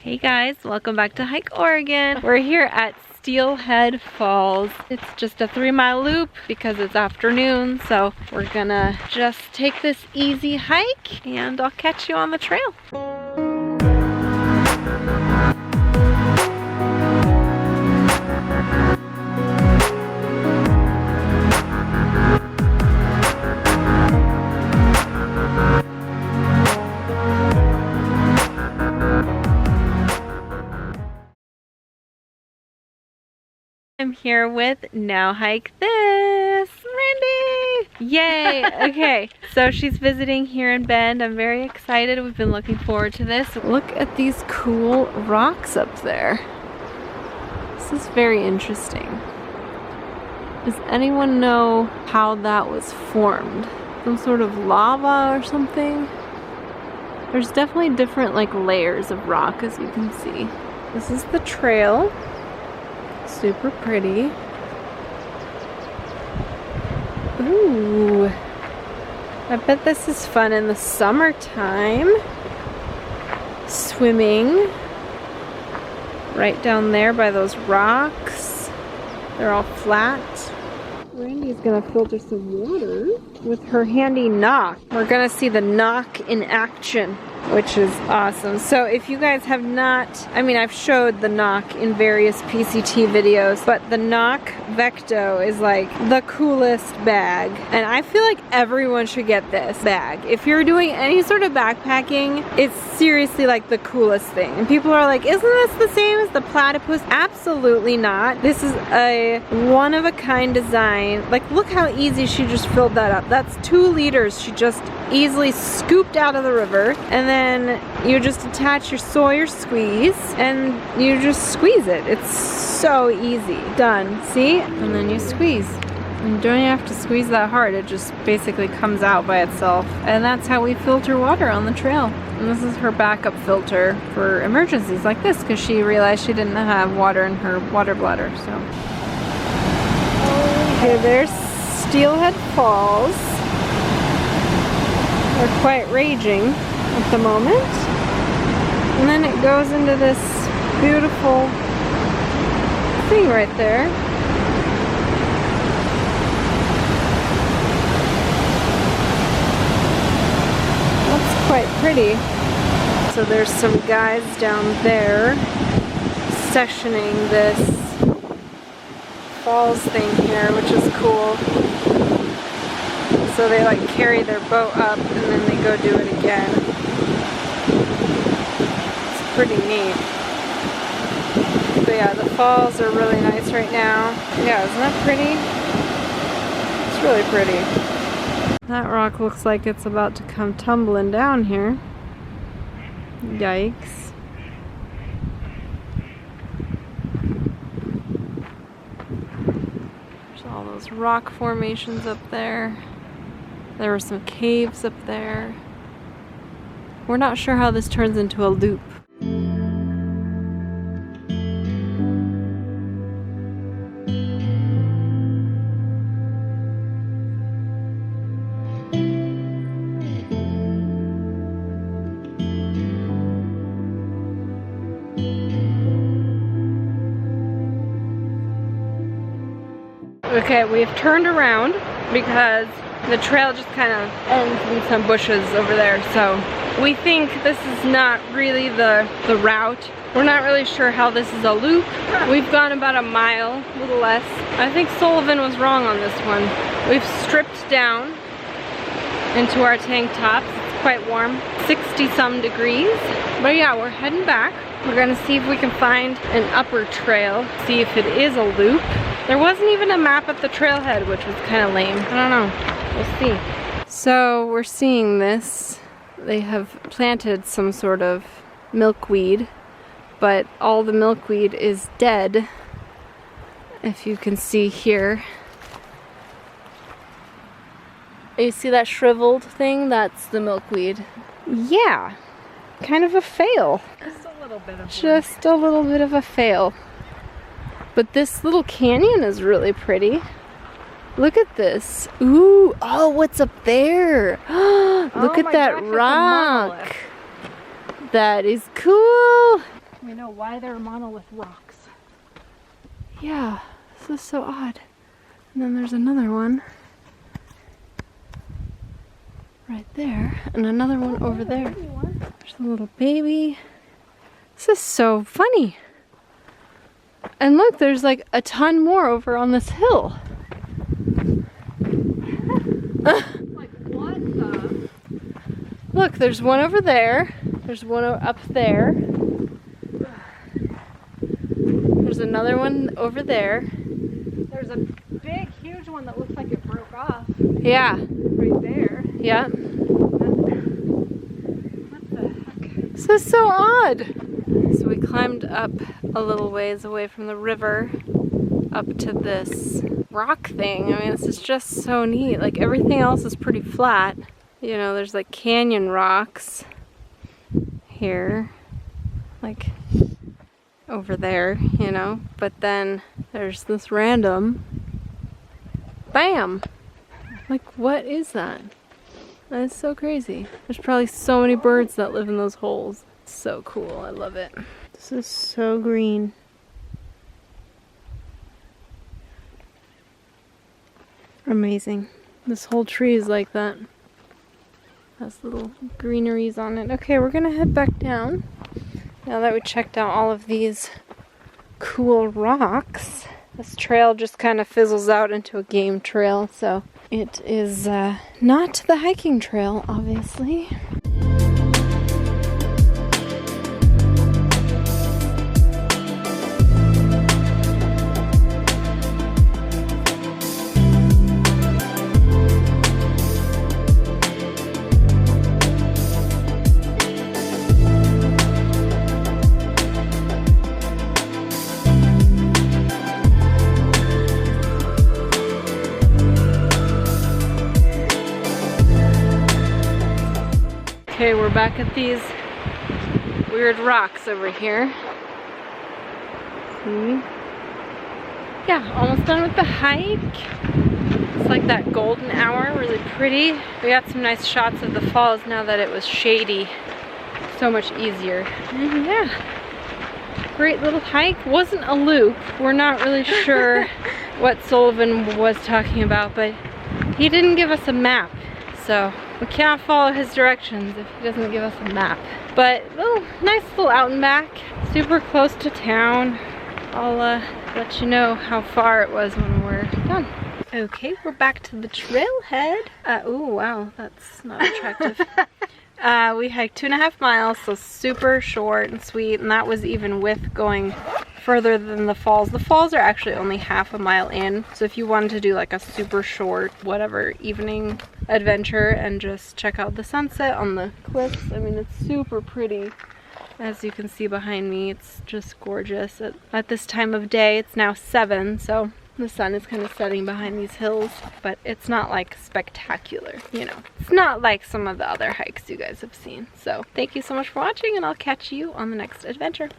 Hey guys, welcome back to Hike Oregon. We're here at Steelhead Falls. It's just a 3-mile loop because it's afternoon, so we're gonna just take this easy hike and I'll catch you on the trail. I'm here with Now Hike This, Randi! Yay! Okay, so she's visiting here in Bend. I'm very excited. We've been looking forward to this. Look at these cool rocks up there. This is very interesting. Does anyone know how that was formed? Some sort of lava or something? There's definitely different like layers of rock, as you can see. This is the trail. Super pretty. Ooh. I bet this is fun in the summertime. Swimming. Right down there by those rocks. They're all flat. Randy's gonna filter some water with her handy knock. We're gonna see the knock in action, which is awesome. So if you guys have not, I've showed the knock in various PCT videos, but the knock Vecto is like the coolest bag. And I feel like everyone should get this bag. If you're doing any sort of backpacking, it's seriously like the coolest thing. And people are like, isn't this the same as the platypus? Absolutely not. This is a one-of-a-kind design. Like, look how easy she just filled that up. That's 2 liters she just easily scooped out of the river. And then you just attach your Sawyer squeeze and you just squeeze it. It's so easy. Done. See? And then you squeeze. And you don't have to squeeze that hard. It just basically comes out by itself. And that's how we filter water on the trail. And this is her backup filter for emergencies like this, because she realized she didn't have water in her water bladder. So okay, there's Steelhead Falls. They're quite raging at the moment. And then it goes into this beautiful thing right there. That's quite pretty. So there's some guys down there sectioning this falls thing here, which is cool. So they like carry their boat up and then they go do it again. It's pretty neat. But yeah, the falls are really nice right now. Yeah, isn't that pretty? It's really pretty. That rock looks like it's about to come tumbling down here. Yikes. There's all those rock formations up there. There were some caves up there. We're not sure how this turns into a loop. Okay, we've turned around because the trail just kind of ends in some bushes over there, so we think this is not really the route. We're not really sure how this is a loop. We've gone about a mile, a little less. I think Sullivan was wrong on this one. We've stripped down into our tank tops. It's quite warm, 60-some degrees. But yeah, we're heading back. We're gonna see if we can find an upper trail, see if it is a loop. There wasn't even a map at the trailhead, which was kind of lame. I don't know. We'll see. So we're seeing this. They have planted some sort of milkweed, but all the milkweed is dead. If you can see here. You see that shriveled thing? That's the milkweed. Yeah. Kind of a fail. Just a little bit of Just a little bit of a fail. But this little canyon is really pretty. Look at this. Ooh, oh, what's up there? Look at that rock. That is cool. why there are monolith rocks. Yeah, this is so odd. And then there's another one right there, and another one over there. There's a little baby. This is so funny. And look, there's like a ton more over on this hill. Like what the? Look, there's one over there. There's one up there. There's another one over there. There's a big, huge one that looks like it broke off. Yeah. Right there. Yeah. What the heck? This is so odd. So we climbed up a little ways away from the river up to this rock thing. I mean, this is just so neat. Like everything else is pretty flat. You know, there's like canyon rocks here, like over there, you know, but then there's this random, bam! Like, what is that? That is so crazy. There's probably so many birds that live in those holes. It's so cool, I love it. This is so green. Amazing. This whole tree is like that. Has little greeneries on it. Okay, we're gonna head back down. Now that we checked out all of these cool rocks, this trail just kind of fizzles out into a game trail, so it is not the hiking trail, obviously. Okay, we're back at these weird rocks over here. See? Yeah, almost done with the hike. It's like that golden hour, really pretty. We got some nice shots of the falls now that it was shady. So much easier. And yeah, great little hike. Wasn't a loop. We're not really sure what Sullivan was talking about, but he didn't give us a map. So we can't follow his directions if he doesn't give us a map. But nice little out and back, super close to town. I'll let you know how far it was when we're done. Okay, we're back to the trailhead. Oh wow, that's not attractive. We hiked 2.5 miles, so super short and sweet, and that was even with going further than the falls. The falls are actually only half a mile in, so if you wanted to do like a super short, whatever, evening adventure and just check out the sunset on the cliffs, I mean, it's super pretty. As you can see behind me, it's just gorgeous. At this time of day, it's now 7, so the sun is kind of setting behind these hills, but it's not like spectacular, you know. It's not like some of the other hikes you guys have seen. So thank you so much for watching, and I'll catch you on the next adventure.